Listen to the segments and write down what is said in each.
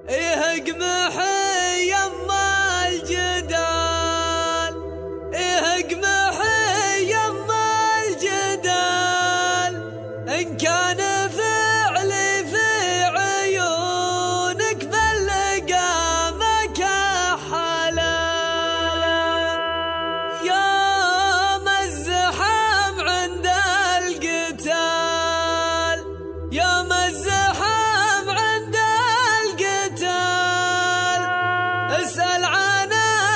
يهق محي يما الجدال، يهق محي يما الجدال، إن كان فعلي في عيونك بلقى مكحلا. يوم الزحام عند القتال، يوم الزحام عند القتال، اسأل عن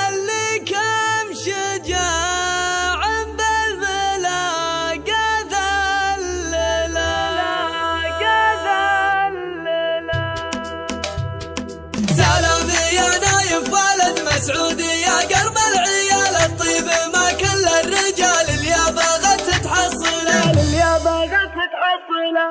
اللي كم شجاع بالملا قذللا. سلامي يا نايف ولد مسعود يا قرب العيال الطيب، ما كل الرجال اللي بغت تحصله، اللي بغت تحصله.